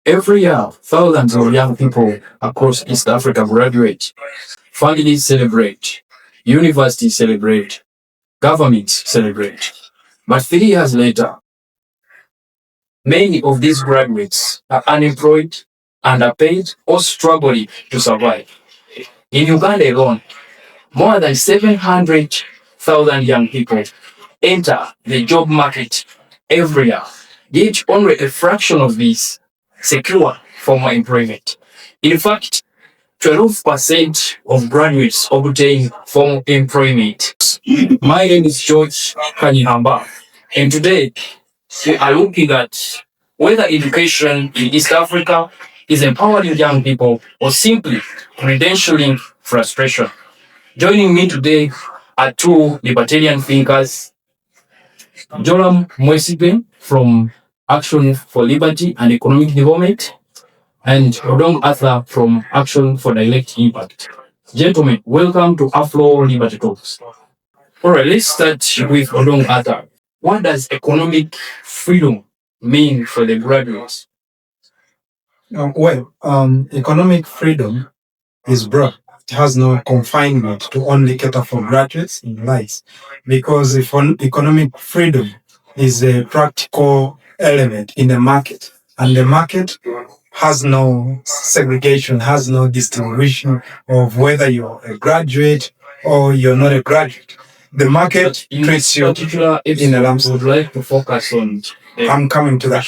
Every year, thousands of young people across East Africa graduate. Families celebrate. Universities celebrate. Governments celebrate. But 3 years later, many of these graduates are unemployed, underpaid, or struggling to survive. In Uganda alone, more than 700,000 young people enter the job market every year, yet only a fraction of these secure formal employment. In fact, 12% of graduates obtain formal employment. My name is George Kanyihamba, and today we are looking at whether education in East Africa is empowering young people or simply credentialing frustration. Joining me today are two libertarian thinkers, Joram Mwesipe from Action for Liberty and Economic Development, and Odong Arthur from Action for Direct Impact. Gentlemen, welcome to Afro Liberty Talks. All right, let's start with Odong Arthur. What does economic freedom mean for the graduates? Economic freedom is broad. It has no confinement to only cater for graduates in life, because if economic freedom is a practical element in the market, and the market has no segregation, has no distinguishing of whether you're a graduate or you're not a graduate. The market treats you in a lump sum. Would like to focus on I'm coming to that.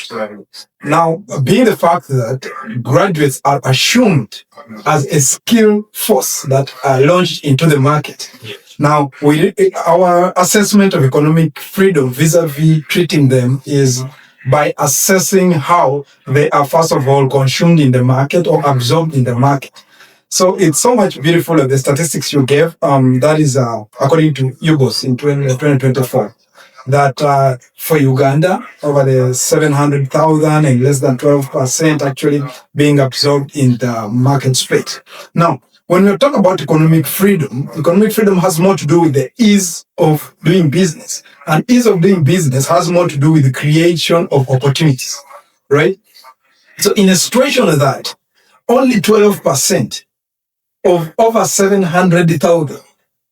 Now, being the fact that graduates are assumed as a skill force that are launched into the market. Now, our assessment of economic freedom vis-a-vis treating them is by assessing how they are, first of all, consumed in the market or absorbed in the market. So it's so much beautiful of the statistics you gave. That is according to UBOS in 2024. That for Uganda, over the 700,000 and less than 12% actually being absorbed in the market space. Now, when we talk about economic freedom has more to do with the ease of doing business. And ease of doing business has more to do with the creation of opportunities, right? So in a situation like that, only 12% of over 700,000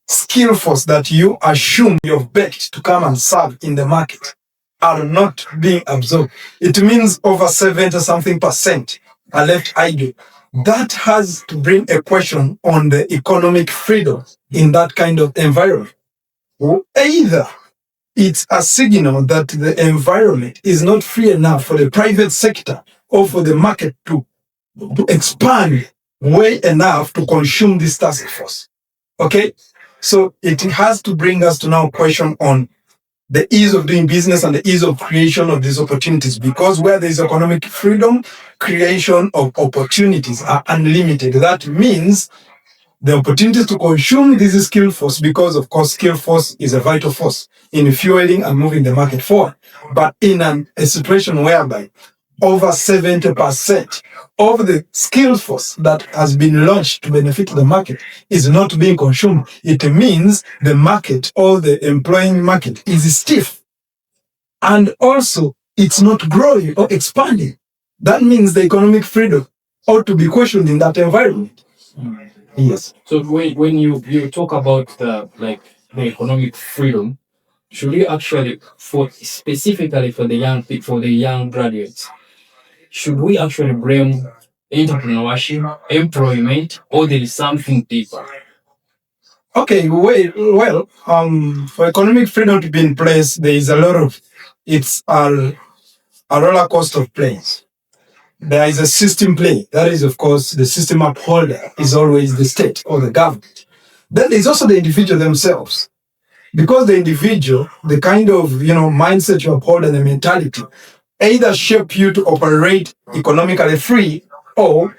skill force that you assume you've begged to come and serve in the market are not being absorbed. It means over 70-something% are left idle. That has to bring a question on the economic freedom in that kind of environment. Either it's a signal that the environment is not free enough for the private sector or for the market to expand way enough to consume this task force. Okay? So it has to bring us to now question on the ease of doing business and the ease of creation of these opportunities, because where there is economic freedom, creation of opportunities are unlimited. That means the opportunities to consume this skill force, because of course skill force is a vital force in fueling and moving the market forward. But in a situation whereby over 70% of the skill force that has been launched to benefit the market is not being consumed, it means the market or the employing market is stiff. And also, it's not growing or expanding. That means the economic freedom ought to be questioned in that environment. Yes. So when you talk about the economic freedom, should we actually, specifically for the young graduates, should we actually blame entrepreneurship, employment, or there is something deeper? Okay, well, for economic freedom to be in place, there is it's a roller coaster of planes. There is a system play. That is, of course, the system upholder is always the state or the government. Then there's also the individual themselves. Because the individual, the kind of, mindset you uphold and the mentality, either shape you to operate economically free or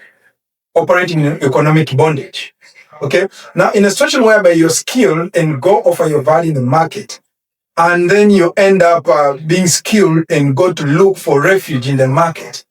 operating in economic bondage. Okay? Now, in a situation whereby you're skilled and go offer your value in the market, and then you end up being skilled and go to look for refuge in the market.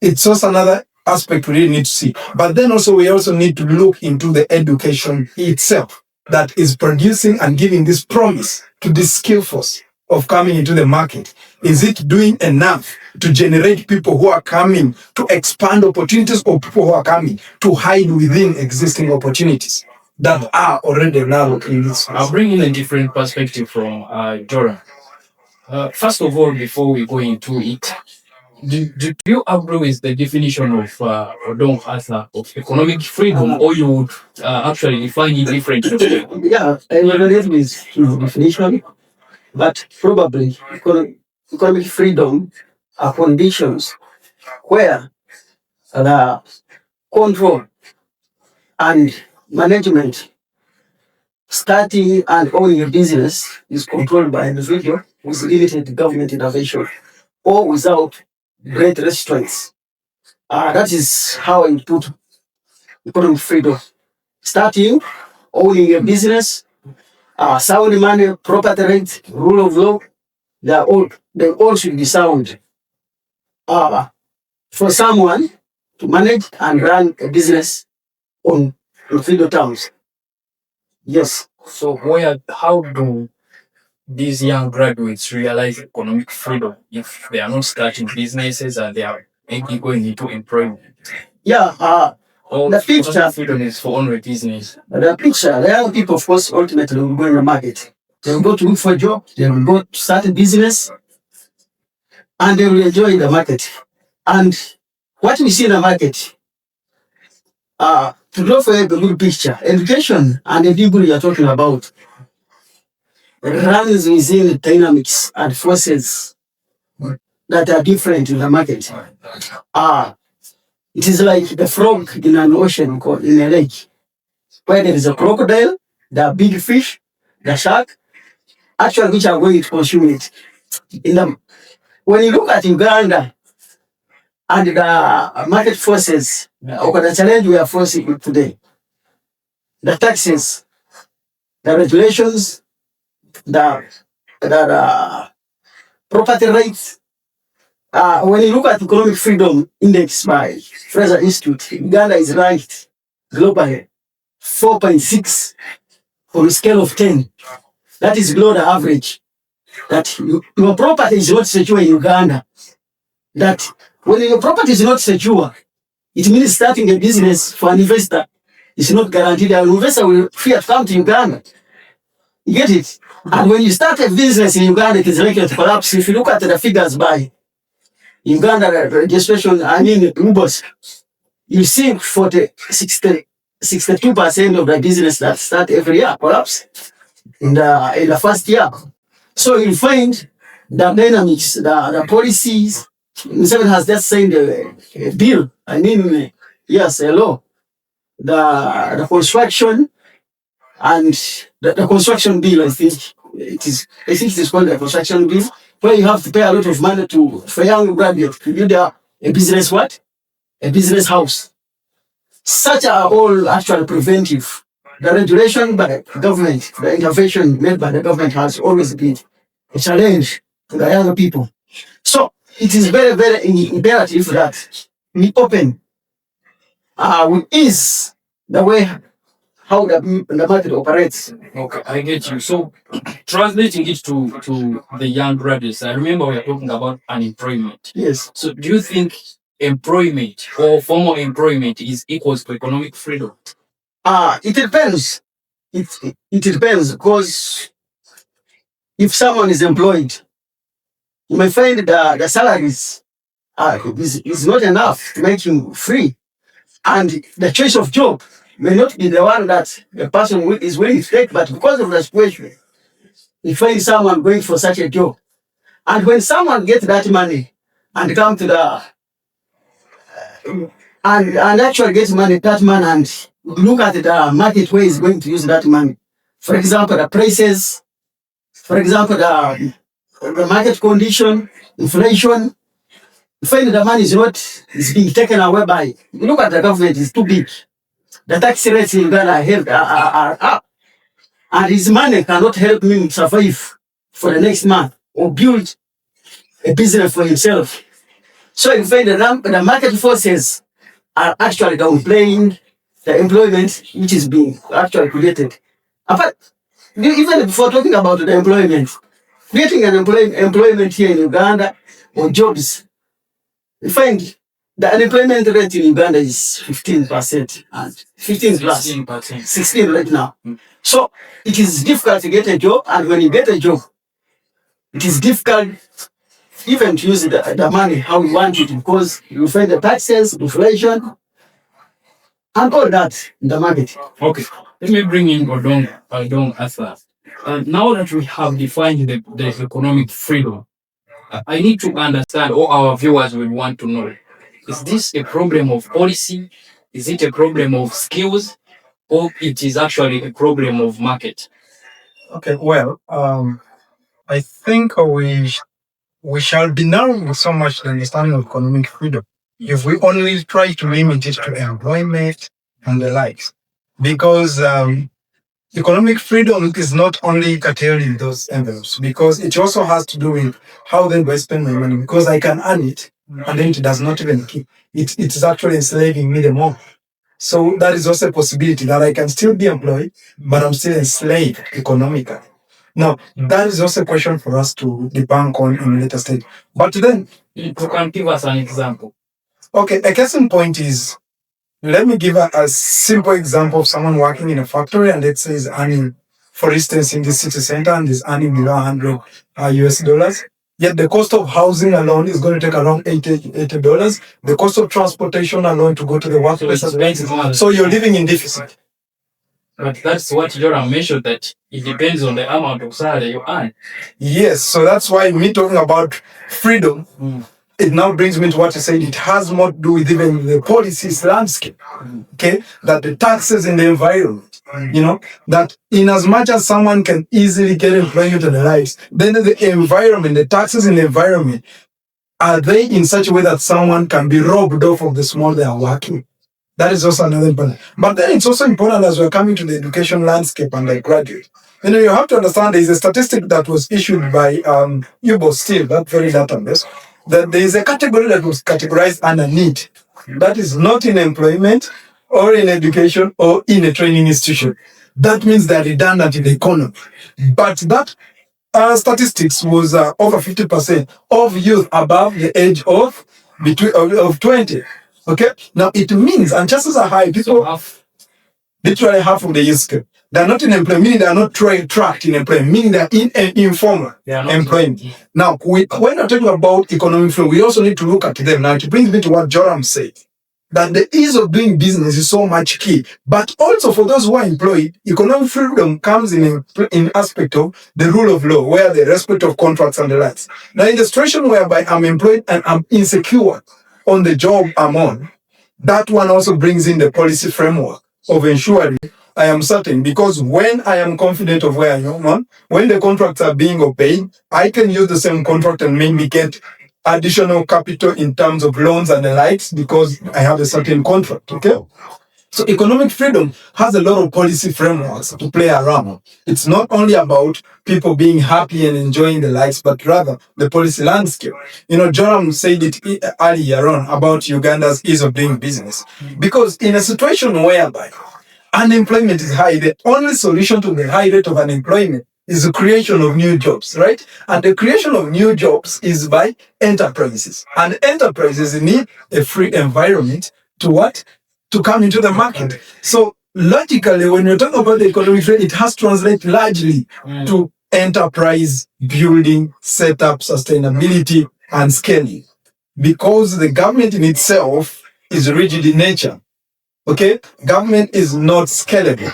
It's also another aspect we really need to see. But then also we also need to look into the education itself that is producing and giving this promise to this skill force of coming into the market. Is it doing enough to generate people who are coming to expand opportunities, or people who are coming to hide within existing opportunities that are already now in this? I'll bring in a different perspective from Joran. First of all, before we go into it, do you agree with the definition of Odong Arthur of economic freedom, or you would actually define it differently? Yeah, I will relate with his definition, but probably economic freedom are conditions where the control and management, starting and owning a business, is controlled by an individual with limited government intervention or without great restraints. That is how I put economic freedom. Starting, owning a business, sound money, property rights, rule of law, they all should be sound. For someone to manage and run a business on freedom terms. Yes. So how do these young graduates realize economic freedom if they are not starting businesses and they are maybe going into employment? Yeah, Or the picture, economic freedom is for only business. the young people, of course, ultimately will go in the market. They will go to look for a job, they will go to start a business, and they will enjoy the market. And what we see in the market, to draw for a good picture, education and the people you are talking about runs within the dynamics and forces that are different in the market. It is like the frog in an ocean, in a lake, where there is a crocodile, there are big fish, the shark, actually which are going to consume it. When you look at Uganda and the market forces, or the challenge we are facing today, the taxes, the regulations, the property rights. When you look at economic freedom index by Fraser Institute, Uganda is ranked globally 4.6 on a scale of 10. That is below the average. That your property is not secure in Uganda. That when your property is not secure, it means starting a business for an investor is not guaranteed. An investor will fear to come to Uganda. You get it? And when you start a business in Uganda, it is likely to collapse. If you look at the figures by Uganda registration, Ubers, you see 62% of the business that start every year collapse in the first year. So you find the dynamics, the policies. Museveni has just signed a bill. Yes, a law. The construction and the construction bill, I think it is called the construction bill, where you have to pay a lot of money for young graduates to build a business what? A business house. Such are all actually preventive. The regulation by the government, the intervention made by the government has always been a challenge to the young people. So it is very, very imperative that we open with ease the way how the market operates. Okay, I get you. So translating it to the young graduates, I remember we were talking about unemployment. Yes. So do you think employment or formal employment is equals to economic freedom? It depends. It depends, because if someone is employed, you may find the salaries is not enough to make him free. And the choice of job may not be the one that a person is willing to take, but because of the situation, you find someone going for such a job. And when someone gets that money and come to the and actually gets money, that man, and look at the market where he's going to use that money. For example, the prices, for example, the market condition, inflation, you find the money is being taken away by. You look at the government, is too big. The tax rates in Ghana are up. And his money cannot help him survive for the next month or build a business for himself. So in fact, the market forces are actually downplaying the employment which is being actually created. Apart, even before talking about the employment, creating an employment here in Uganda or jobs, you find the unemployment rate in Uganda is 15% and 15 plus 16 right now. So it is difficult to get a job, and when you get a job, it is difficult even to use the money how you want it, because you find the taxes, inflation, and all that in the market. Okay, let me bring in Odong as well. Now that we have defined the economic freedom, I need to understand, or our viewers will want to know, is this a problem of policy? Is it a problem of skills? Or it is actually a problem of market? Okay, well, I think we shall be narrowing so much the understanding of economic freedom if we only try to limit it to employment and the likes. Because economic freedom is not only curtailed in those envelopes, because it also has to do with how then do I spend my money, because I can earn it and then it does not even keep it. It is actually enslaving me the more. So that is also a possibility that I can still be employed, but I'm still enslaved economically. Now, that is also a question for us to debunk on in a later stage. But then, you can give us an example. Okay, a case in point is, let me give a simple example of someone working in a factory and let's say is earning, for instance, in the city center and is earning below 100 US dollars. Yet the cost of housing alone is going to take around $80. The cost of transportation alone to go to the workplace. So you're living in deficit. But that's what Joram mentioned, that it depends on the amount of salary you earn. Yes, so that's why me talking about freedom, it now brings me to what you said. It has more to do with even the policies landscape. Okay, that the taxes in the environment, that in as much as someone can easily get employment and the likes, then the environment, the taxes in the environment, are they in such a way that someone can be robbed off of the small they are working? That is also another important. But then it's also important as we're coming to the education landscape and the graduate. You have to understand there is a statistic that was issued by UBO Steel, that very database, that there is a category that was categorized under need. That is not in employment or in education or in a training institution. That means they're redundant in the economy. But that statistics was over 50% of youth above the age of 20. Okay, now it means, and chances are high, people literally half of the youth skill. They're not in employment, meaning they're not tracked in employment, meaning they're in informal employment. Now, when we're talking about economic freedom, we also need to look at them. Now, it brings me to what Joram said, that the ease of doing business is so much key. But also for those who are employed, economic freedom comes in aspect of the rule of law, where the respect of contracts and the rights. Now, in the situation whereby I'm employed and I'm insecure on the job I'm on, that one also brings in the policy framework of ensuring I am certain, because when I am confident of where I am on, when the contracts are being obeyed, I can use the same contract and maybe get additional capital in terms of loans and the likes because I have a certain contract. Okay. So economic freedom has a lot of policy frameworks to play around. It's not only about people being happy and enjoying the likes, but rather the policy landscape. Joram said it earlier on about Uganda's ease of doing business. Because in a situation whereby unemployment is high, the only solution to the high rate of unemployment is the creation of new jobs, right? And the creation of new jobs is by enterprises. And enterprises need a free environment to what? To come into the market. So logically, when you're talking about the economic freedom, it has to translate largely to enterprise building, setup, sustainability, and scaling. Because the government in itself is rigid in nature. Okay? Government is not scalable,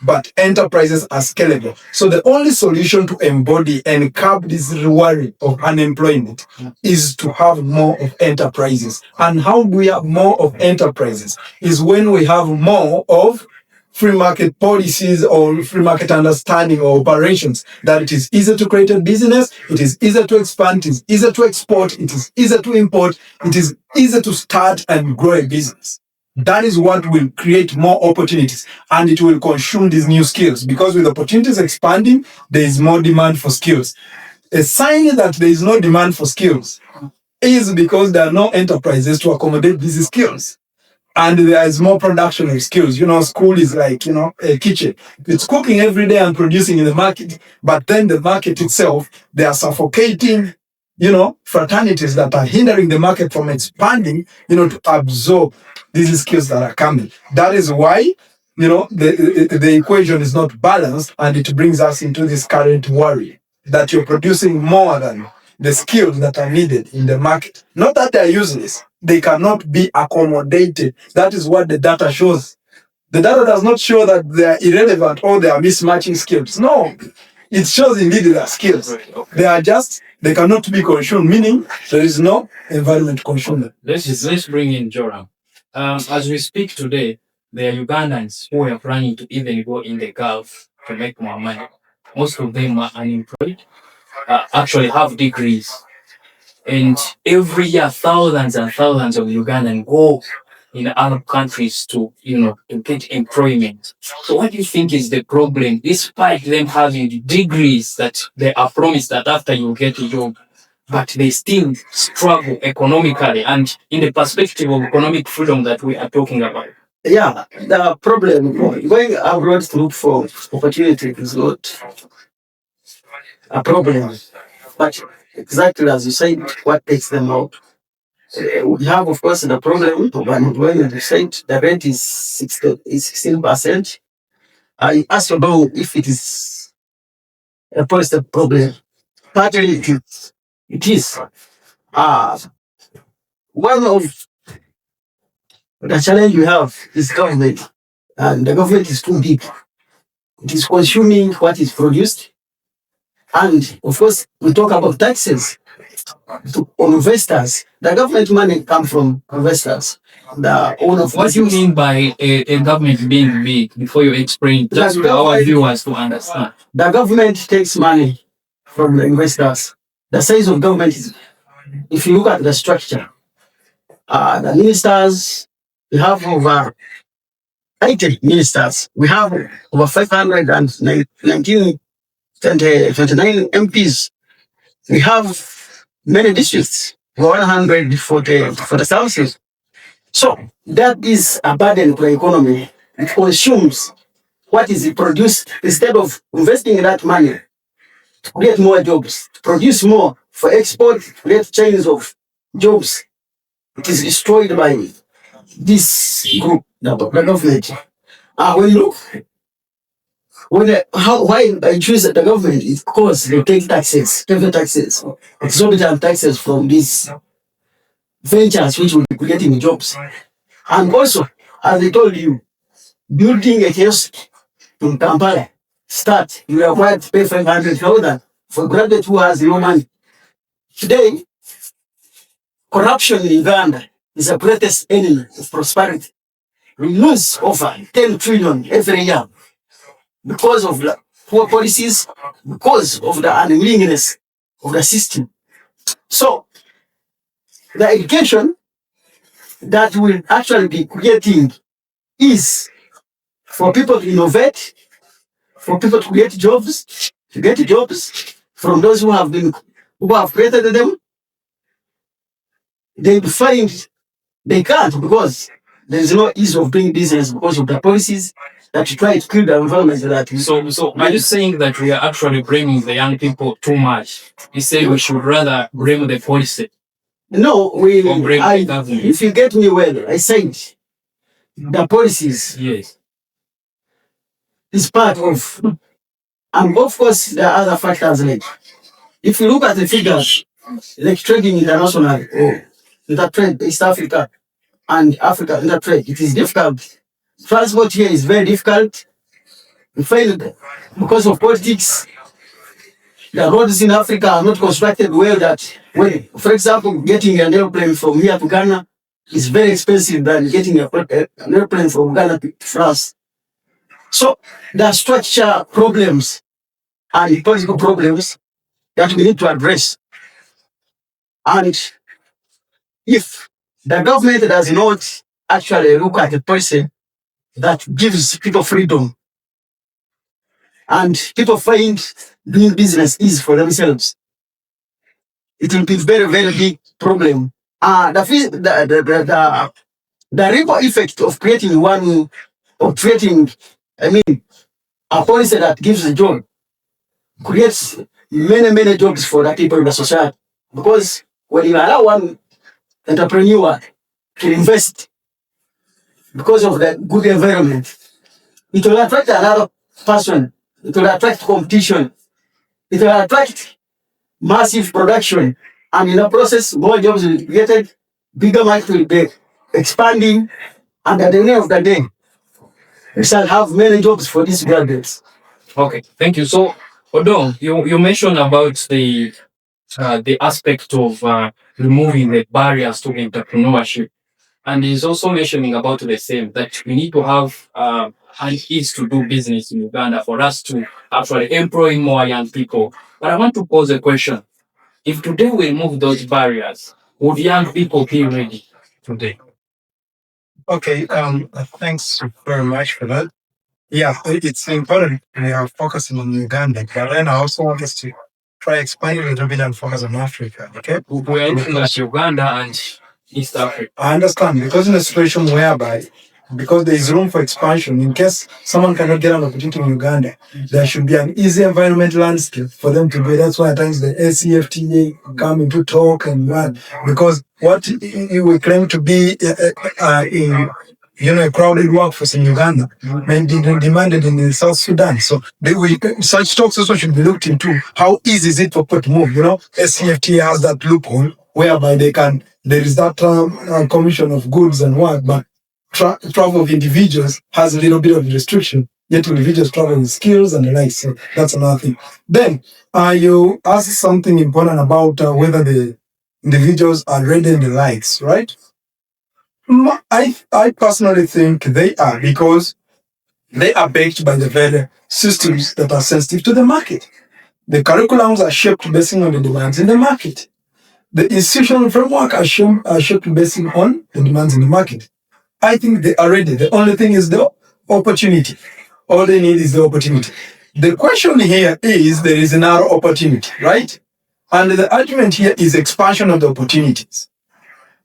but enterprises are scalable. So the only solution to embody and curb this worry of unemployment is to have more of enterprises. And how do we have more of enterprises? Is when we have more of free market policies or free market understanding or operations, that it is easier to create a business, it is easier to expand, it is easier to export, it is easier to import, it is easier to start and grow a business. That is what will create more opportunities, and it will consume these new skills, because with opportunities expanding, there is more demand for skills. A sign that there is no demand for skills is because there are no enterprises to accommodate these skills. And there is more production of skills. School is like, a kitchen. It's cooking every day and producing in the market. But then the market itself, they are suffocating, fraternities that are hindering the market from expanding, to absorb these skills that are coming. That is why, the equation is not balanced, and it brings us into this current worry that you're producing more than the skills that are needed in the market. Not that they're useless. They cannot be accommodated. That is what the data shows. The data does not show that they are irrelevant or they are mismatching skills. No, it shows indeed they are skills. They cannot be consumed, meaning there is no environment consumed. Let's bring in Joram. As we speak today, there are Ugandans who are planning to even go in the Gulf to make more money. Most of them are unemployed, actually have degrees. And every year, thousands and thousands of Ugandans go in Arab countries to get employment. So what do you think is the problem? Despite them having degrees that they are promised that after you get a job, but they still struggle economically and in the perspective of economic freedom that we are talking about. Yeah, the problem going abroad to look for opportunity is not a problem. But exactly as you said, what takes them out? We have, of course, the problem of unemployment. You said the rate is 16%. I asked about if it is a positive problem. Partly it is. One of the challenge we have is government, and the government is too big. It is consuming what is produced, and of course, we talk about taxes on investors. The government money comes from investors. The owner of what do you mean by a government being big? Before you explain, just for our viewers to understand. The government takes money from the investors. The size of government is, if you look at the structure, the ministers, we have over 80 ministers. We have over 529 MPs. We have many districts, 100 for the south. So that is a burden to the economy. It consumes what is produced instead of investing that money to create more jobs, to produce more for export, to create chains of jobs. It is destroyed by this group, the government. When you look, why I choose the government is because they take taxes, exorbitant taxes from these ventures which will be creating jobs. And also, as I told you, building a kiosk in Kampala, you are required to pay 500,000 for a graduate who has no money. Today, corruption in Uganda is the greatest enemy of prosperity. We lose over 10 trillion every year because of the poor policies, because of the unwillingness of the system. So, the education that will actually be creating is for people to innovate, for people to get jobs, from those who have created them. They find they can't because there is no ease of doing business because of the policies that try to kill the environment. So are you saying that we are actually blaming the young people too much? You say we should rather blame the policy. No, if you get me well, I said the policies is part of, and of course there are other factors like, if you look at the figures, like trading international or intertrade, East Africa and Africa intertrade, it is difficult. Transport here is very difficult. We find because of politics, the roads in Africa are not constructed well that way. For example, getting an airplane from here to Ghana is very expensive than getting an airplane from Ghana to France. So there are structure problems and political problems that we need to address. And if the government does not actually look at a person that gives people freedom and people find doing business easy for themselves, it will be very, very big problem. The ripple effect of creating a policy that gives a job creates many, many jobs for the people in the society. Because when you allow one entrepreneur to invest because of the good environment, it will attract another person. It will attract competition. It will attract massive production. And in the process, more jobs will be created, bigger market will be expanding, and at the end of the day, we shall have many jobs for these graduates. Okay, thank you. So, Odong, you mentioned about the aspect of removing the barriers to entrepreneurship. And he's also mentioning about the same, that we need to have an ease to do business in Uganda for us to actually employ more young people. But I want to pose a question. If today we remove those barriers, would young people be ready today? Okay, thanks very much for that. Yeah, it's important we are focusing on Uganda, but then I also want us to try expanding a little bit and focus on Africa, okay? We are looking at Uganda and East Africa. I understand, because in a situation whereby, because there is room for expansion, in case someone cannot get an opportunity in Uganda, there should be an easy environment landscape for them to be. That's why at times the ACFTA come into talk and what, because what we claim to be a crowded workforce in Uganda may be demanded in South Sudan. So such talks also should be looked into. How easy is it for people to move? SCFTA has that loophole whereby there is that commission of goods and what, but travel of individuals has a little bit of restriction. Yet individuals travel with skills and the like. So that's another thing. Then you asked something important about whether the individuals are ready and the likes, right? I personally think they are, because they are backed by the very systems that are sensitive to the market. The curriculums are shaped based on the demands in the market. The institutional framework are shaped based on the demands in the market. I think they are ready. The only thing is the opportunity. All they need is the opportunity. The question here is, there is another opportunity, right? And the argument here is expansion of the opportunities.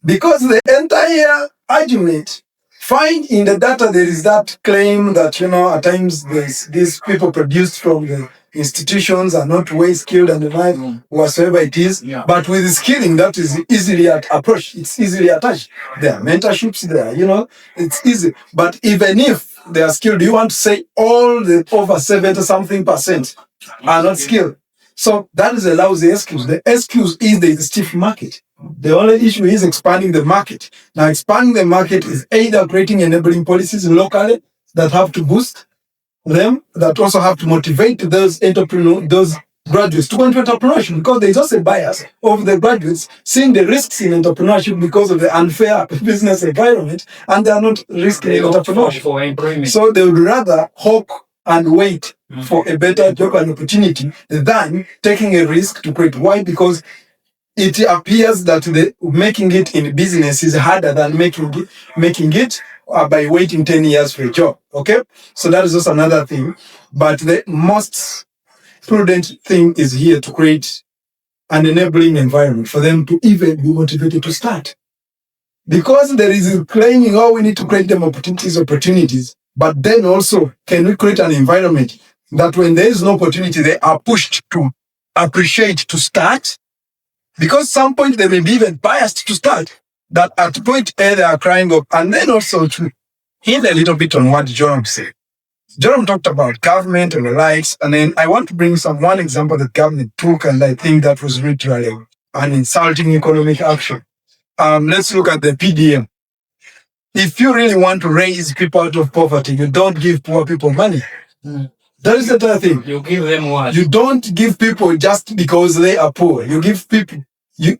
Because the entire argument, find in the data there is that claim that, at times these people produced from the institutions are not well skilled and the like, whatsoever it is. Yeah. But with skilling, that is easily approached. It's easily attached. There are mentorships there, it's easy. But even if they are skilled, you want to say all the over 70% are not skilled. So that is a lousy excuse. The excuse is there is a stiff market. The only issue is expanding the market. Now, expanding the market is either creating enabling policies locally that have to boost them, that also have to motivate those graduates to go into entrepreneurship, because there is also a bias of the graduates seeing the risks in entrepreneurship because of the unfair business environment, and they are not risking in entrepreneurship. So they would rather hope and wait for a better job and opportunity than taking a risk to create. Why? Because it appears that making it in business is harder than making it by waiting 10 years for a job. Okay? So that is also another thing. But the most prudent thing is here to create an enabling environment for them to even be motivated to start. Because there is claiming, we need to create them opportunities. But then also, can we create an environment that when there is no opportunity, they are pushed to appreciate to start? Because some point they may be even biased to start. That at point A they are crying up. And then also to hit a little bit on what Jerome said. Jerome talked about government and the likes. And then I want to bring one example that government took, and I think that was literally an insulting economic action. Let's look at the PDM. If you really want to raise people out of poverty, you don't give poor people money. That is the other thing. You give them what? You don't give people just because they are poor. You give people,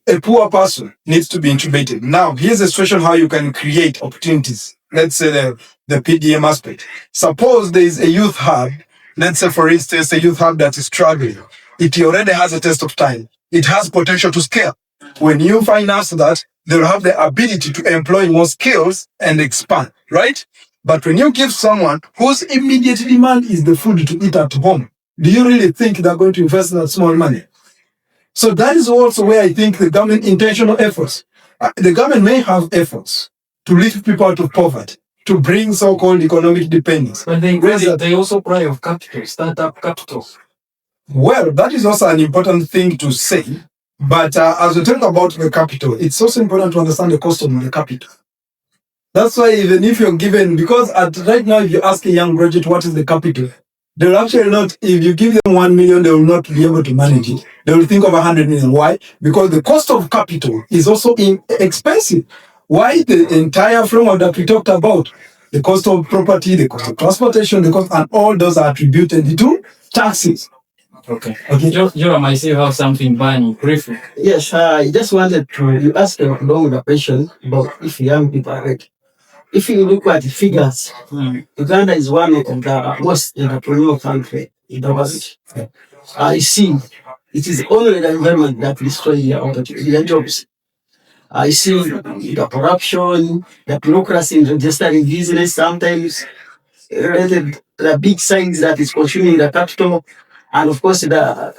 a poor person needs to be intubated. Now, here's a situation how you can create opportunities. Let's say the PDM aspect. Suppose there is a youth hub. Let's say, for instance, a youth hub that is struggling. It already has a test of time. It has potential to scale. When you finance that, they'll have the ability to employ more skills and expand, right? But when you give someone whose immediate demand is the food to eat at home, do you really think they're going to invest that small money? So that is also where I think the government intentional efforts. The government may have efforts to lift people out of poverty, to bring so-called economic dependence. But they also cry of capital, startup capital. Well, that is also an important thing to say. But as we talk about the capital, it's also important to understand the cost of the capital. That's why even if you're given, because right now, if you ask a young graduate what is the capital, they will actually not, if you give them 1 million, they will not be able to manage it. They will think of 100 million. Why? Because the cost of capital is also expensive. Why? The entire framework that we talked about, the cost of property, the cost of transportation, the cost, and all those are attributed to taxes. Okay. Joram, I still have something burning briefly. Yes, I just wanted to, you asked along the question about if young people are ready. If you look at the figures, Uganda is one of the most entrepreneurial countries in the world. I see it is only the environment that destroys the jobs. I see the corruption, the bureaucracy in registering business, sometimes related the big signs that is consuming the capital, and of course the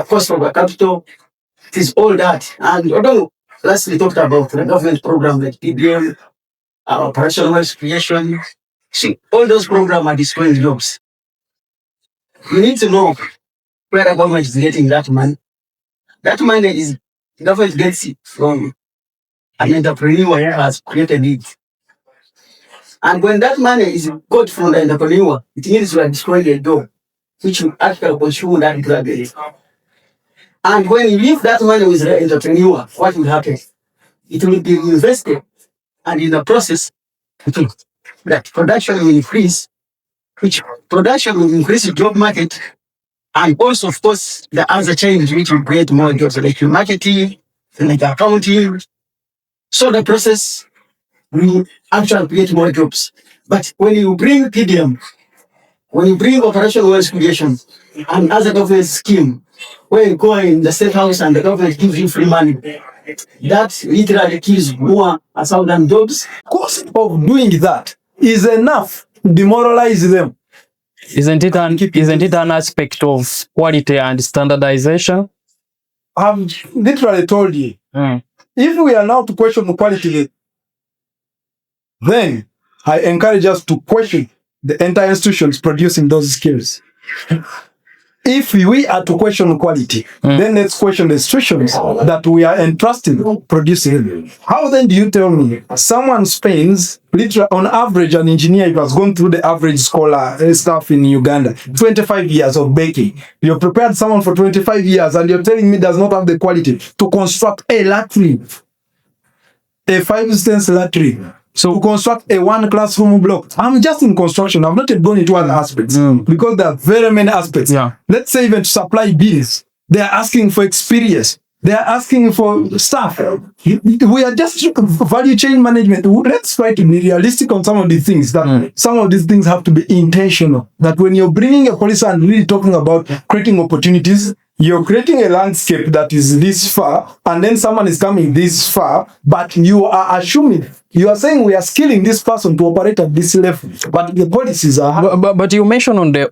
cost of the capital. It is all that. And although lastly talked about the government program like PDM, operational wealth creation. See, all those programs are destroying jobs. You need to know where the government is getting that money. That money is, the government gets it from an entrepreneur who has created it. And when that money is got from the entrepreneur, it means you are destroying a job, which will actually consume that graduate. And when you leave that money with the entrepreneur, what will happen? It will be invested, and in the process, that production will increase, which production will increase the job market, and also, of course, the other change which will create more jobs, like marketing, like accounting. So the process will actually create more jobs. But when you bring PDM, when you bring operational wealth creation and other government scheme, where you go in the state house and the government gives you free money, that literally kills more 1,000 jobs. Cost of doing that is enough to demoralize them. Isn't it an aspect of quality and standardization? I've literally told you. If we are now to question the quality, then I encourage us to question the entire institutions producing those skills. If we are to question quality, then let's question the institutions that we are entrusted producing. How then do you tell me someone spends, literally on average, an engineer who has gone through the average scholar stuff in Uganda, 25 years of baking. You're prepared someone for 25 years and you're telling me does not have the quality to construct a latrine, a 5-stance latrine. So to construct a 1-classroom block. I'm just in construction. I've not yet gone into other aspects because there are very many aspects. Yeah. Let's say even to supply bills, they are asking for experience. They are asking for staff. We are just value chain management. Let's try to be realistic on some of these things. That some of these things have to be intentional. That when you're bringing a policy and really talking about creating opportunities, you're creating a landscape that is this far, and then someone is coming this far, but you are assuming, you are saying we are skilling this person to operate at this level, but the policies are... But you mentioned on the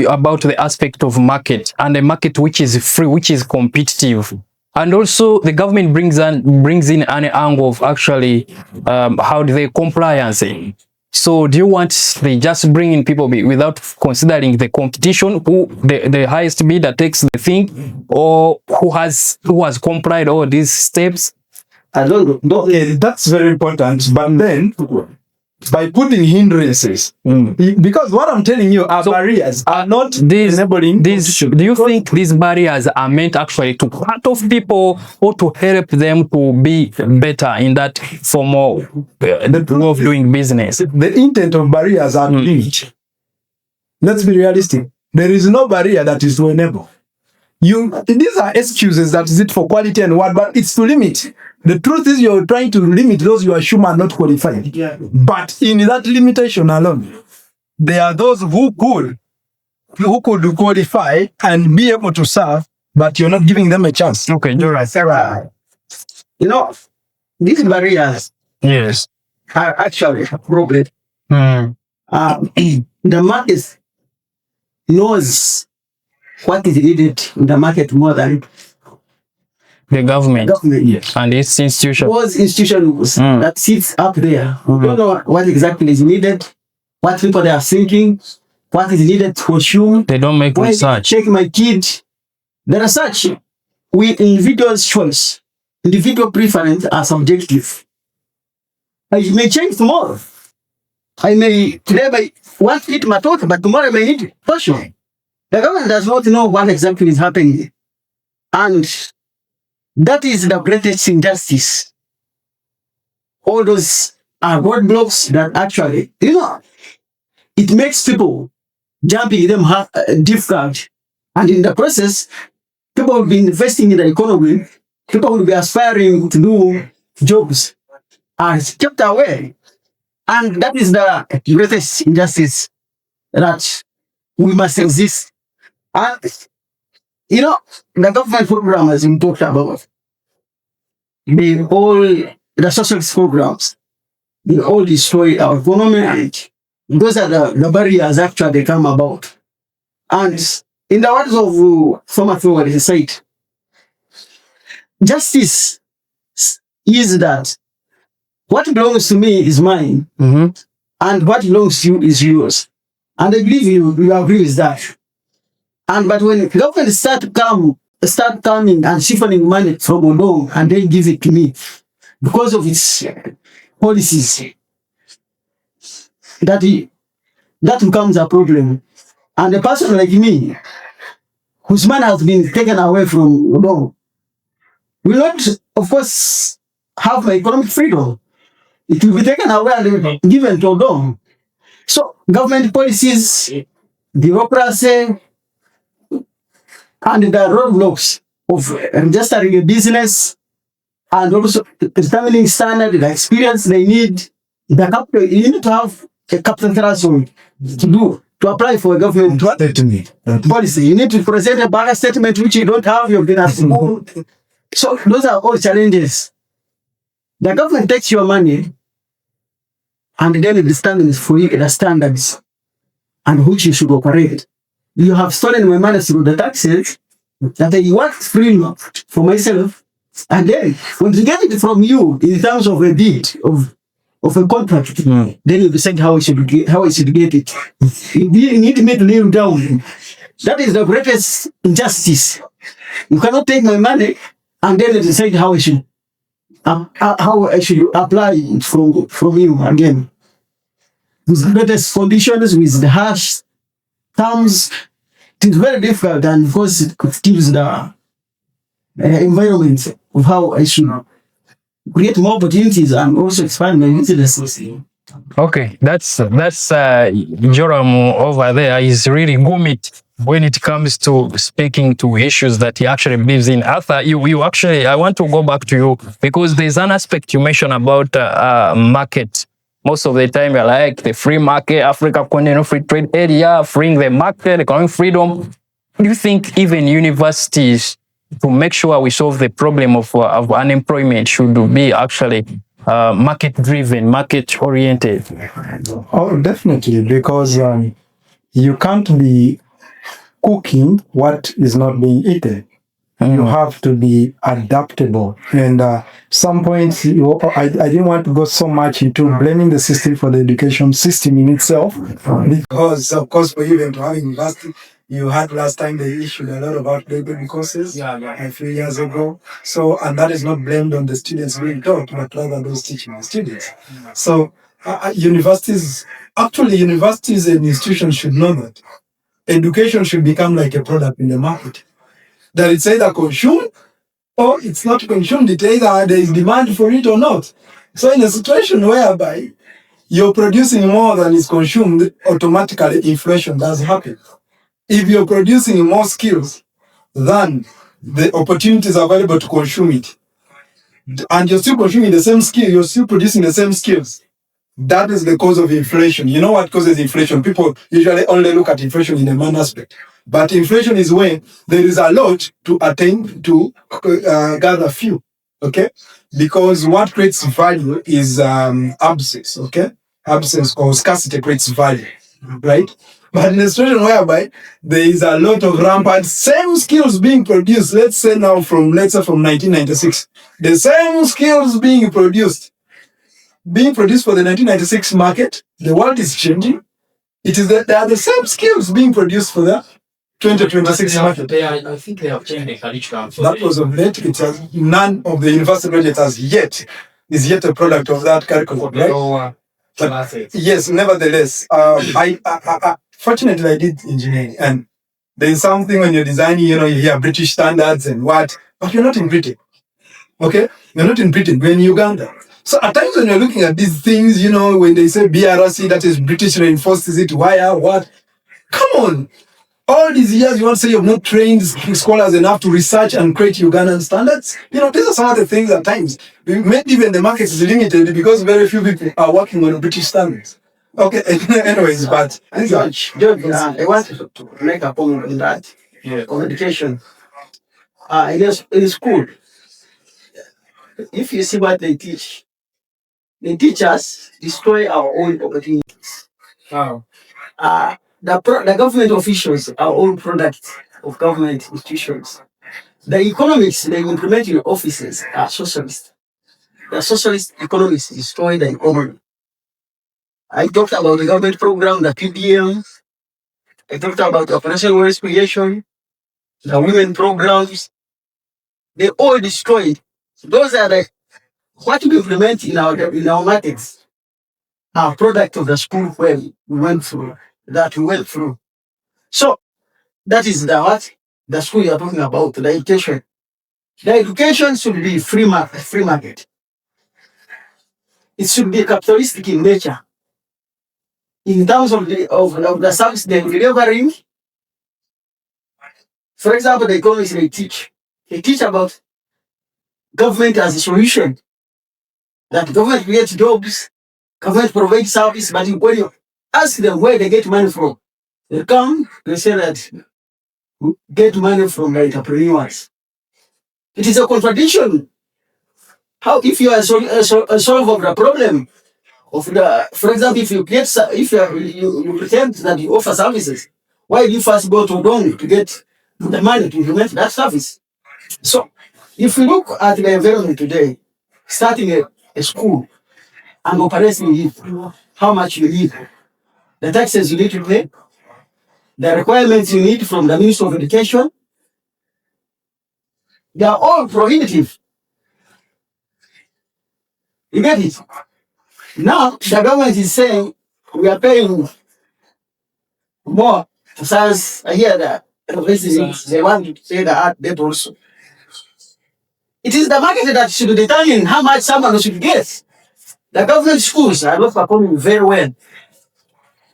about the aspect of market, and a market which is free, which is competitive. And also the government brings in an angle of actually how do they compliance. So do you want they just bring in people without considering the competition, who the highest bidder takes the thing, or who has complied all these steps? I don't know. That's very important. But then by putting hindrances, because what I'm telling you are barriers are not enabling competition. Do you think these barriers are meant actually to cut off people or to help them to be better in that form of doing business? The intent of barriers are to limit. Let's be realistic. There is no barrier that is to enable. These are excuses that is it for quality and what, but it's to limit. The truth is you're trying to limit those you assume are not qualified. Yeah. But in that limitation alone, there are those who could qualify and be able to serve, but you're not giving them a chance. Okay, you're right. Sarah, you know, these barriers are actually a problem. The market knows what is needed in the market more than The government. Yes. And its institution. Those institutions that sits up there. We don't know what exactly is needed, what people they are thinking, what is needed to consume. They don't make When research. check my kid, the research with individual's choice, individual preference are subjective. I may change tomorrow. Today may want to eat matoke, but tomorrow I may eat portion. The government does not know what exactly is happening. And that is the greatest injustice. All those are roadblocks that actually, it makes people jumping them difficult. And in the process, people will be investing in the economy, people will be aspiring to do jobs, are kept away. And that is the greatest injustice that we must exist. And, the government program has been talked about. The social programs, they all destroy our economy, and those are the barriers actually come about. And in the words of former Fowler, he said, justice is that what belongs to me is mine, and what belongs to you is yours. And I believe you agree with that. But when government start coming and siphoning money from Odong and then give it to me because of its policies, that becomes a problem. And a person like me, whose money has been taken away from Odong, will not, of course, have my economic freedom. It will be taken away and given to Odong. So government policies, bureaucracy, and the roadblocks of registering a business, and also determining standard, the experience they need, the capital. You need to have a capital threshold to apply for a government policy. You need to present a bank statement which you don't have. You've been at school. So those are all challenges. The government takes your money, and then it determines for you the standards and which you should operate. You have stolen my money through the taxes that I worked freely for myself, and then when you get it from you in terms of a deed of a contract, then you decide how I should get it. You need me to kneel down. That is the greatest injustice. You cannot take my money and then decide how I should apply it from you again. With the greatest conditions, with the harsh terms, it is very difficult, and of course it gives the environment of how I should create more opportunities and also expand my businesses. Okay, that's Joram over there is really gumit when it comes to speaking to issues that he actually believes in. Arthur, you actually, I want to go back to you because there's an aspect you mentioned about market. Most of the time you're like the free market, Africa continental free trade area, freeing the market, economic freedom. Do you think even universities, to make sure we solve the problem of unemployment, should be actually market-driven, market-oriented? Oh, definitely, because you can't be cooking what is not being eaten. You have to be adaptable. And some points, I didn't want to go so much into blaming the system for the education system in itself. Because, of course, for even to have university, you had last time they issued a lot of outdated courses a few years ago. So, and that is not blamed on the students being taught, but rather those teaching the students. So, universities and institutions should know that education should become like a product in the market. That it's either consumed or it's not consumed. It's either there is demand for it or not. So in a situation whereby you're producing more than is consumed, automatically inflation does happen. If you're producing more skills than the opportunities available to consume it, and you're still consuming the same skill, you're still producing the same skills, that is the cause of inflation. You know what causes inflation? People usually only look at inflation in a man aspect. But inflation is when there is a lot to attain to gather few, okay? Because what creates value is absence, okay? Absence or scarcity creates value, right? But in a situation whereby there is a lot of rampant same skills being produced, let's say from 1996, the same skills being produced for the 1996 market, the world is changing. It is that they are the same skills being produced for the 2026 market. I think they have changed the curriculum. That was of late. It has none of the university graduates is yet a product of that curriculum, right? Yes, nevertheless, fortunately I did engineering, and there is something when you're designing, you hear British standards and what, but you're not in Britain. Okay? You're not in Britain, we're in Uganda. So at times when you're looking at these things, when they say BRC, that is British Reinforced, is it wire, what? Come on. All these years you want to say you've not trained scholars enough to research and create Ugandan standards? These are some of the things at times. Maybe even the market is limited because very few people are working on British standards. Okay, anyways, but... George, I want to make a point on that. Yeah. On education. In school, if you see what they teach, the teachers destroy our own opportunities. Wow. The government officials are all products of government institutions. The economics they implement in offices are socialist. The socialist economics destroy the economy. I talked about the government program, the PDM. I talked about the Operation Wealth Creation, the women programs. They all destroyed. Those are what we implement in our markets are product of the school where we went through. So that is the school you are talking about, the education. The education should be free market. It should be capitalistic in nature. In terms of the service they're delivering, for example, the economists they teach about government as a solution. That government creates jobs, government provides service, but when you ask them where they get money from, they say that we get money from the entrepreneurs. It is a contradiction. How, if you are a solver of the problem of for example, if you pretend that you offer services, why do you first go to Dong to get the money to implement that service? So, if you look at the environment today, starting a school and operating it, how much you need, the taxes you need to pay, the requirements you need from the Ministry of Education, they are all prohibitive. You get it? Now, the government is saying we are paying more to science. I hear that they want to say that also. It is the market that should determine how much someone should get. The government schools are not performing very well,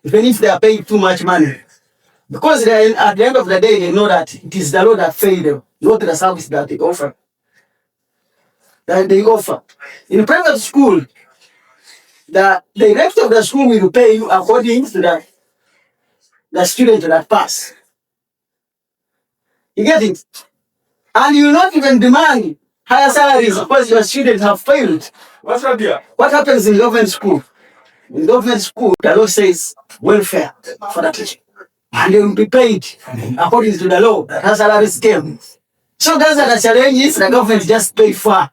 even if they are paying too much money. Because at the end of the day, they know that it is the law that failed them, not the service that they offer. In private school, the director of the school will pay you according to the student that pass. You get it? And you will not even demand higher salaries because your students have failed. What happens in government school? In government school, the law says welfare for the teacher. And they will be paid according to the law, the salary scale. So those are the challenges the government just pay for.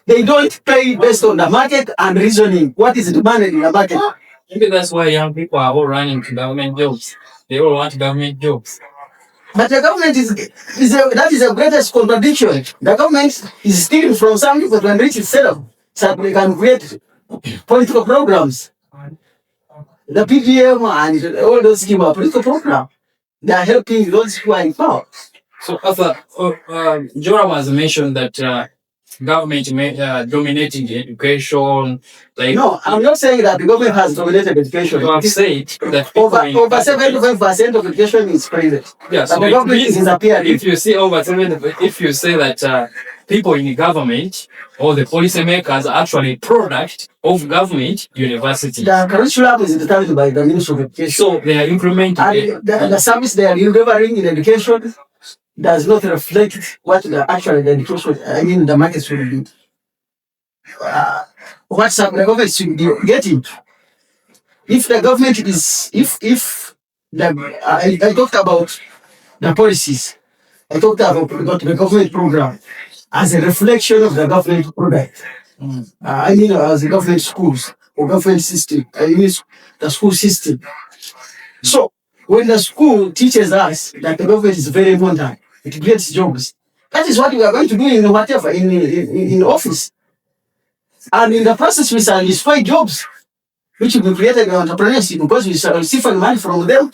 They don't pay based on the market and reasoning. What is demanded in the market? Maybe that's why young people are all running to government jobs. They all want government jobs. But the government that is the greatest contradiction. The government is stealing from some people to enrich itself so that they can create political programs. The PDM and all those schemes are political programs. They are helping those who are in power. So, Joram has mentioned that government dominating education. No, I'm not saying that the government has dominated education. You have said that over 75% of education is private. Yeah, so the government is disappearing. If you say if you say that people in the government or the policymakers are actually product of government university. The curriculum is determined by the Ministry of Education. So they are implementing the service they are delivering in education does not reflect what the education, the market should be. What the government should be getting. If the government is, if I talked about the policies. I talked about the government program as a reflection of the government product. As a government schools or government system. I mean the school system. So when the school teaches us that the government is very important, it creates jobs. That is what we are going to do in whatever in office. And in the process, we shall destroy jobs, which will be created by entrepreneurs because we shall receive money from them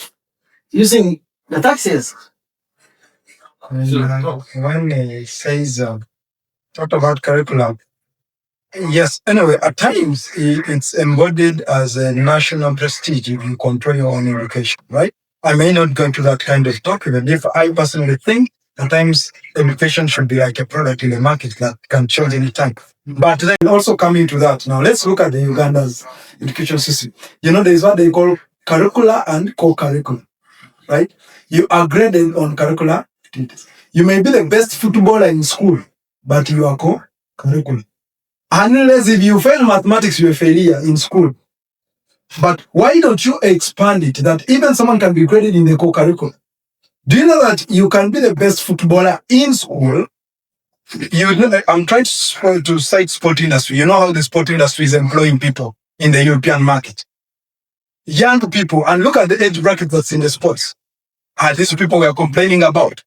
using the taxes. When he says, talk about curriculum, yes, anyway, at times it's embodied as a national prestige if you control your own education, right? I may not go into that kind of talk, even if I personally think at times education should be like a product in the market that can change any time. But then also coming to that, now let's look at the Uganda's education system. You know, there is what they call curricula and co-curriculum, right? You are graded on curricula. You may be the best footballer in school, but you are co-curriculum. Unless if you fail mathematics, you're a failure in school. But why don't you expand it that even someone can be graded in the co-curriculum? Do you know that you can be the best footballer in school? I'm trying to cite sport industry. You know how the sport industry is employing people in the European market. Young people, and look at the age bracket that's in the sports. These people we are complaining about.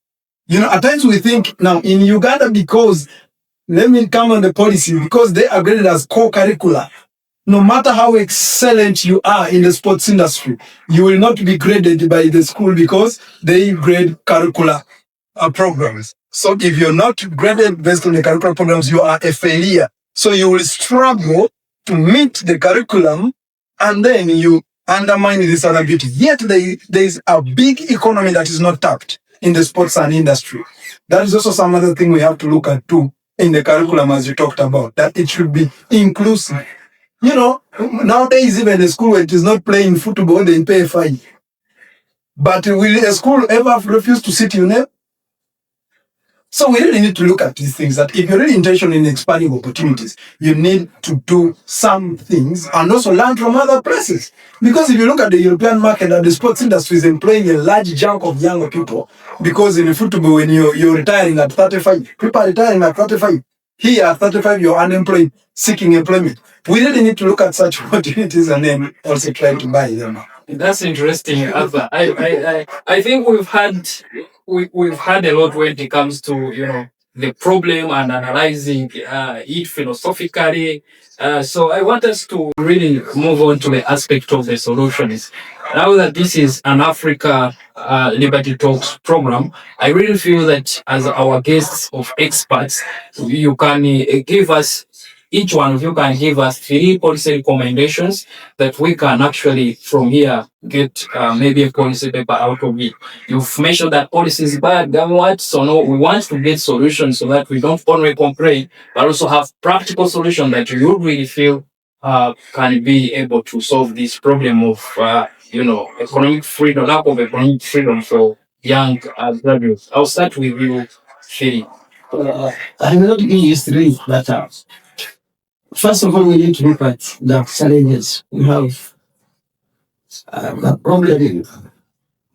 You know, at times we think now in Uganda, because let me come on the policy, because they are graded as co-curricular. No matter how excellent you are in the sports industry, you will not be graded by the school because they grade curricular programs. So if you're not graded based on the curricular programs, you are a failure. So you will struggle to meet the curriculum and then you undermine this other beauty. Yet there is a big economy that is not tapped in the sports and industry. That is also some other thing we have to look at too in the curriculum, as you talked about, that it should be inclusive. You know, nowadays even a school, when it is not playing football, they pay a fine. But will a school ever refuse to sit your name? So we really need to look at these things, that if you're really intentional in expanding opportunities, you need to do some things and also learn from other places. Because if you look at the European market, the sports industry is employing a large chunk of younger people. Because in football, when you're retiring at 35, people are retiring at 35. Here at 35, you're unemployed, seeking employment. We really need to look at such opportunities and then also try to buy them. That's interesting, Arthur. I think we've had a lot when it comes to the problem and analyzing it philosophically. So I want us to really move on to the aspect of the solutions. Now that this is an Africa Liberty Talks program, I really feel that as our guests of experts, you can give us, each one of you can give us 3 policy recommendations that we can actually from here get maybe a policy paper out of it. You've mentioned that policy is bad, government, so no, we want to get solutions so that we don't only complain, but also have practical solutions that you really feel can be able to solve this problem of economic freedom, lack of economic freedom for young graduates. I'll start with you, Philly. I may not give you 3, but first of all, we need to look at the challenges. We have the problem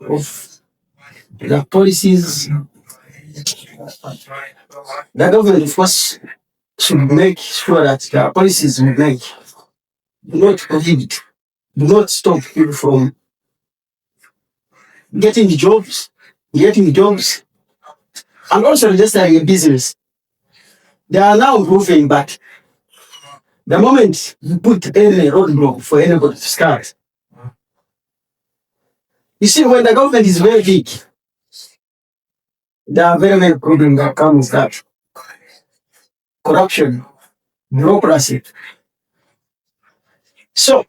of the policies. The government, of course, should make sure that the policies we make do not prohibit, do not stop people from getting jobs, and also registering a business. They are now improving, but the moment you put any roadblock for anybody to start, you see, when the government is very big, there are very many problems that come with that. Corruption, bureaucracy. So,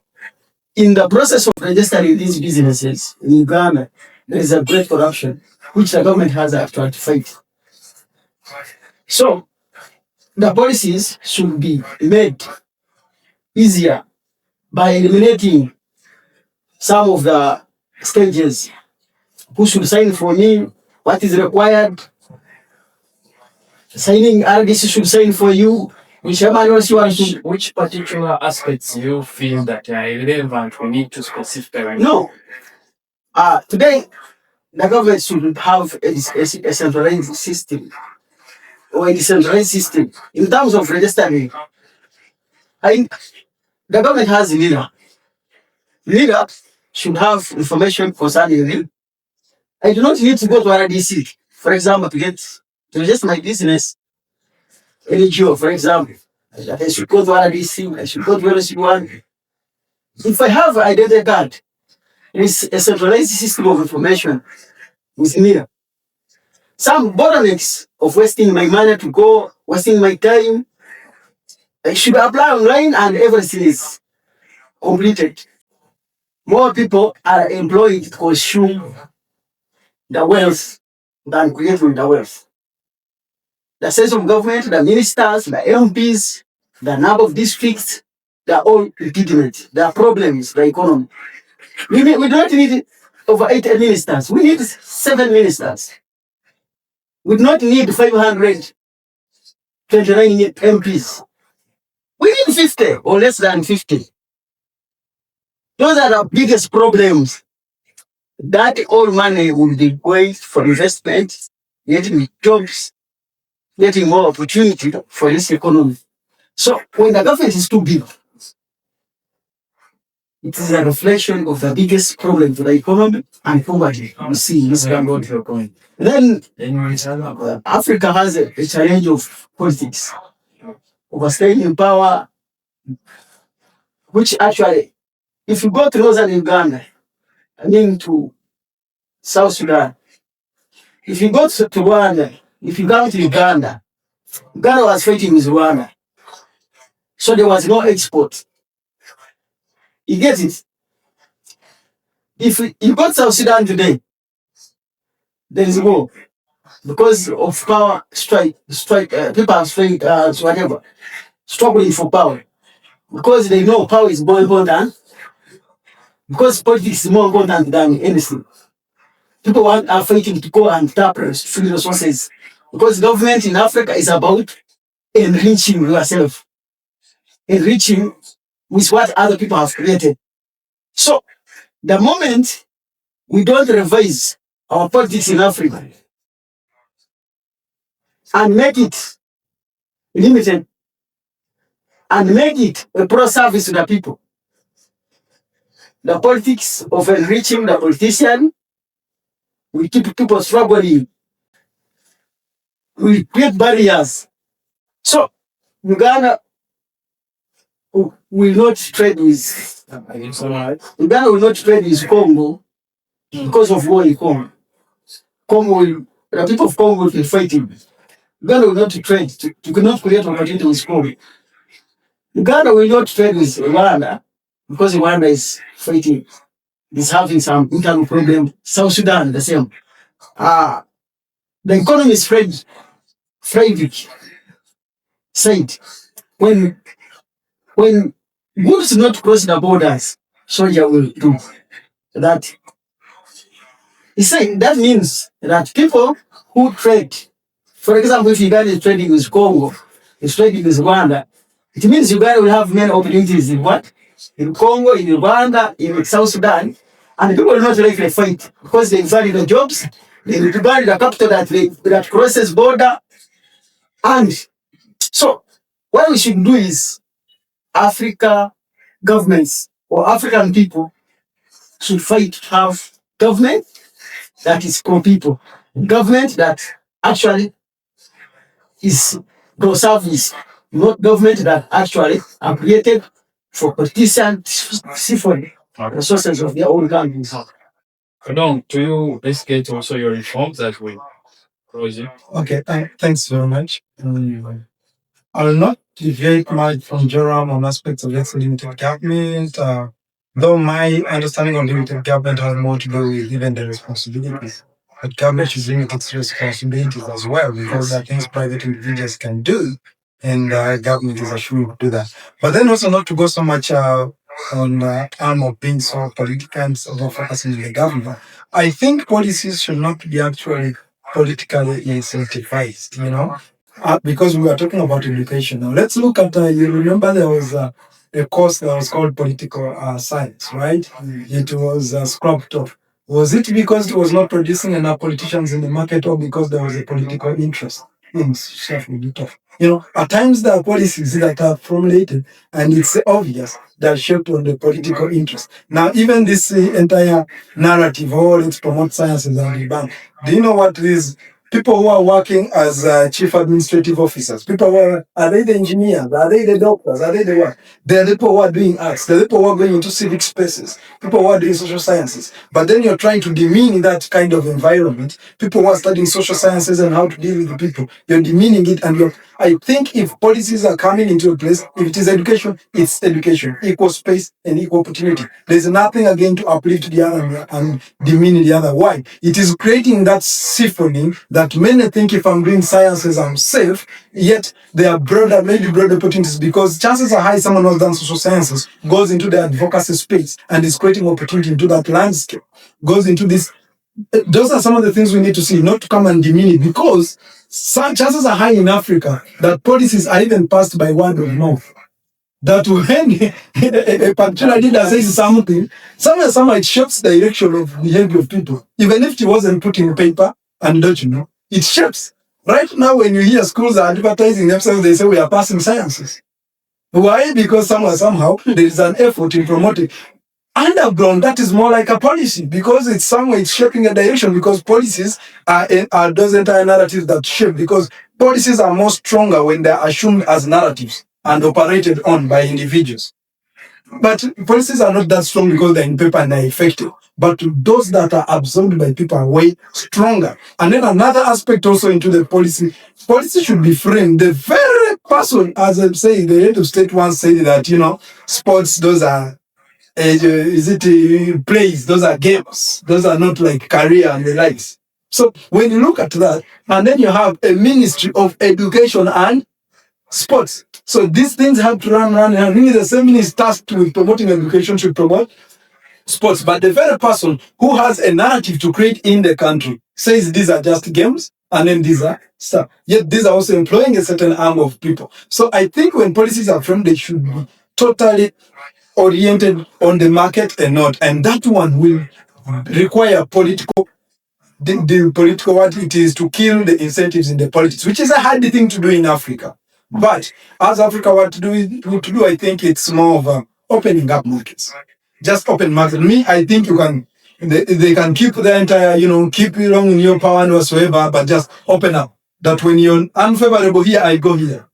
in the process of registering these businesses in Uganda, there is a great corruption, which the government has actually to fight. So, the policies should be made easier by eliminating some of the stages. Who should sign for me? What is required? Signing RDC should sign for you. Which particular aspects you feel that are relevant we need to specify? No. Today, the government should have a centralized system or a decentralized system in terms of registering. I, the government has a leader. Leader should have information concerning me. I do not need to go to RDC, for example, to register my business. NGO, for example. I should go to RDC, I should go to LSU1. If I have an identity card with a centralized system of information with me, some bottlenecks of wasting my money to go, wasting my time, I should apply online and everything is completed. More people are employed to consume the wealth than creating the wealth. The sense of government, the ministers, the MPs, the number of districts, they are all impediment. They are problems, the economy. We do not need over 8 ministers. We need 7 ministers. We do not need 529 MPs. We need 50 or less than 50. Those are the biggest problems. That all money will be going for investment, getting jobs, getting more opportunity for this economy. So when the government is too big, it is a reflection of the biggest problem for the economy and poverty you see in this country. Then Africa has a challenge of politics, overstaying in power, which actually, if you go to northern Uganda, to South Sudan, if you go to Rwanda, if you go to Uganda, Uganda was fighting with Rwanda. So there was no export. You get it? If you go to South Sudan today, there is war because of power strike, people are whatever, struggling for power because they know power is more important, because politics is more important than anything. People are fighting to go and tap free resources because government in Africa is about enriching yourself, enriching with what other people have created. So the moment we don't revise our politics in Africa and make it limited and make it a pro-service to the people, the politics of enriching the politician will keep people struggling, will create barriers. So Uganda will not trade with Uganda will not trade with Congo because of war in Congo. The people of Congo will be fighting. Uganda will not trade to not create opportunity with Congo. Uganda will not trade with Rwanda because Rwanda is fighting, is having some internal problem. South Sudan, the same. The economy is Frederick said, when goods not cross the borders, soldier will do that. He said that means that people who trade, for example, if Uganda is trading with Congo, is trading with Rwanda, it means Uganda will have many opportunities in what? In Congo, in Rwanda, in South Sudan, and people will not likely fight because they value the jobs, they value the capital that crosses border. And so what we should do is Africa governments or African people should fight to have government that is pro people, government that actually is pro service, not government that actually are created for politicians to see for the resources of their own countries. Pardon, to you, let's get also your reforms that way. Okay, thanks very much. I'll not deviate much from Joram on aspects of let's say limited government, though my understanding of limited government has more to do with even the responsibilities. But government should limit its responsibilities as well, because there are things private individuals can do, and government is assumed to do that. But then also not to go so much on arm of being so political and over focusing on the government. I think policies should not be actually politically incentivized, because we are talking about education now. Let's look at, you remember there was a course that was called political science, right? It was scrapped off. Was it because it was not producing enough politicians in the market, or because there was a political interest? Things stuff will be tough. At times there are policies that are formulated and it's obvious they're shaped on the political interest. Now, even this entire narrative, oh, let's promote sciences and the ban. Do you know what these people who are working as chief administrative officers, people who are they the engineers? Are they the doctors? Are they the what? They're the people who are doing arts. They're the people who are going into civic spaces. People who are doing social sciences. But then you're trying to demean that kind of environment. People who are studying social sciences and how to deal with the people. You're demeaning it, and I think if policies are coming into a place, if it is education, it's education, equal space and equal opportunity. There's nothing again to uplift the other and demean the other. Why? It is creating that siphoning that many think if I'm doing sciences, I'm safe, yet there are maybe broader opportunities, because chances are high someone who has done social sciences goes into the advocacy space and is creating opportunity into that landscape, goes into this. Those are some of the things we need to see, not to come and demean it, because some chances are high in Africa that policies are even passed by word of mouth. That when a particular leader says something, somehow it shapes the direction of behavior of people. Even if it wasn't put in paper, and don't it shapes. Right now, when you hear schools are advertising themselves, they say we are passing sciences. Why? Because somehow there is an effort in promoting. Underground, that is more like a policy, because it's somewhere it's shaping a direction, because policies are those entire narratives that shape, because policies are more stronger when they're assumed as narratives and operated on by individuals. But policies are not that strong because they're in paper and they're effective. But those that are absorbed by people are way stronger. And then another aspect also into the policy should be framed. The very person, as I'm saying, the head of state once said that, sports, those are plays, those are games, those are not like career and the likes. So when you look at that, and then you have a Ministry of Education and Sports, so these things have to run, and really the same minister tasked with promoting education should promote sports. But the very person who has a narrative to create in the country says these are just games, and then these are stuff. Yet these are also employing a certain arm of people. So I think when policies are framed, they should be totally oriented on the market and not, and that one will require political, the political what it is to kill the incentives in the politics, which is a hard thing to do in Africa. But as Africa what to do, I think it's more of opening up markets. Just open markets. Me, I think they can keep the entire, keep it on in your power and whatsoever, but just open up. That when you're unfavorable here, I go here.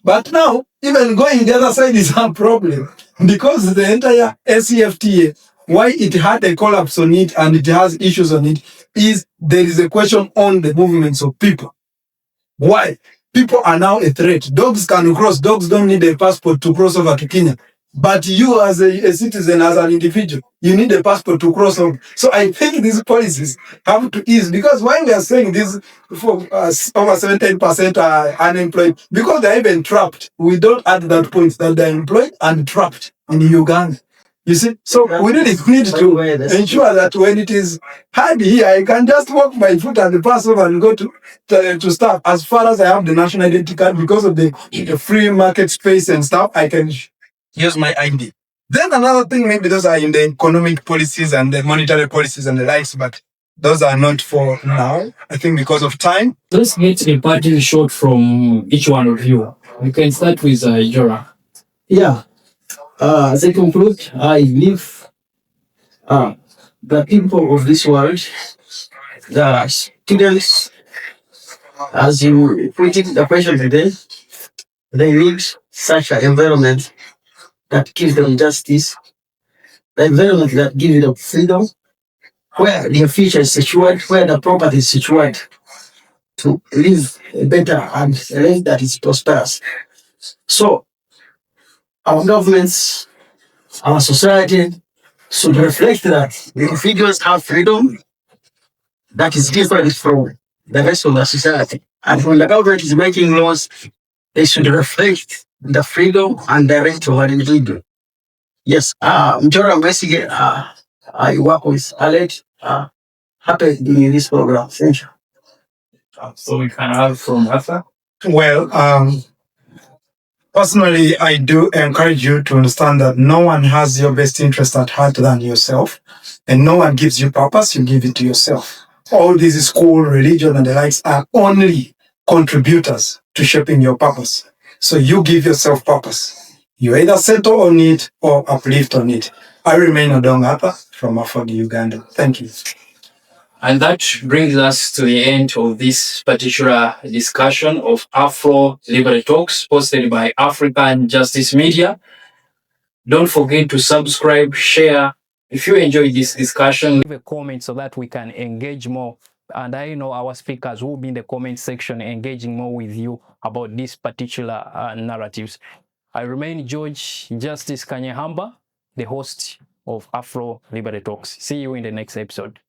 But now, even going the other side is a problem, because the entire SCFTA, why it had a collapse on it and it has issues on it, is there is a question on the movements of people. Why? People are now a threat. Dogs can cross. Dogs don't need a passport to cross over to Kenya. But you as a citizen, as an individual, you need a passport to cross over. So I think these policies have to ease, because why we are saying this for over 17% are unemployed, because they're even trapped. We don't add that point that they're employed and trapped in Uganda. You see? So we really need to ensure that when it is hard here, I can just walk my foot and pass over and go to stuff. As far as I have the national identity card, because of the free market space and stuff, I can use my ID. Then another thing, maybe those are in the economic policies and the monetary policies and the likes, but those are not for now, I think, because of time. Let's get a parting shot from each one of you. We can start with Jora. Yeah. As I conclude, I believe the people of this world, the students, as you put it the question today, they need such an environment that gives them justice, the environment that gives them freedom, where their future is secured, where the property is secured, to live better and a life that is prosperous. So, our governments, our society should reflect that the individuals have freedom that is different from the rest of the society. And when the government is making laws, they should reflect the freedom and the right of an individual. Yes, Mjora Messi, I work with Aled, happy doing this program. Thank you. So we can have from Arthur. Well, Personally, I do encourage you to understand that no one has your best interest at heart than yourself, and no one gives you purpose, you give it to yourself. All these school, religion, and the likes are only contributors to shaping your purpose. So you give yourself purpose. You either settle on it or uplift on it. I remain Odong Apa from Afodi, Uganda. Thank you. And that brings us to the end of this particular discussion of Afro Liberty Talks, hosted by African Justice Media. Don't forget to subscribe, share. If you enjoyed this discussion, leave a comment so that we can engage more. And I know our speakers will be in the comment section engaging more with you about these particular narratives. I remain George Justice Kanyehamba, the host of Afro Liberty Talks. See you in the next episode.